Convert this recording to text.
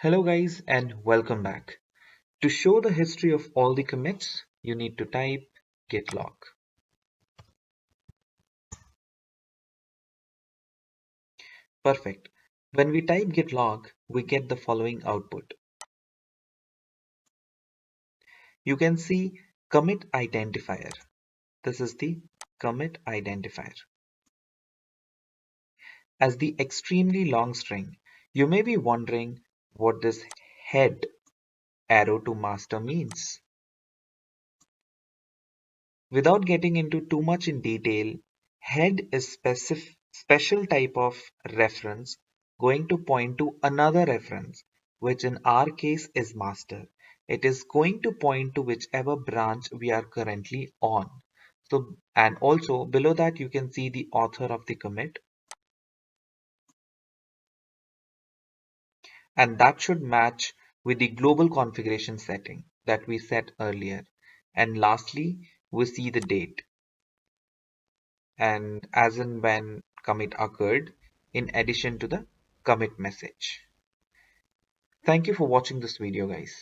Hello guys and welcome back. To show the history of all the commits, you need to type git log. Perfect. When we type git log, we get the following output. You can see commit identifier. This is the commit identifier. As the extremely long string, you may be wondering what this head arrow to master means. Without getting into too much in detail, head is special type of reference going to point to another reference, which in our case is master. It is going to point to whichever branch we are currently on. So, and also below that you can see the author of the commit, and that should match with the global configuration setting that we set earlier. And lastly, we see the date and as and when commit occurred in addition to the commit message. Thank you for watching this video guys.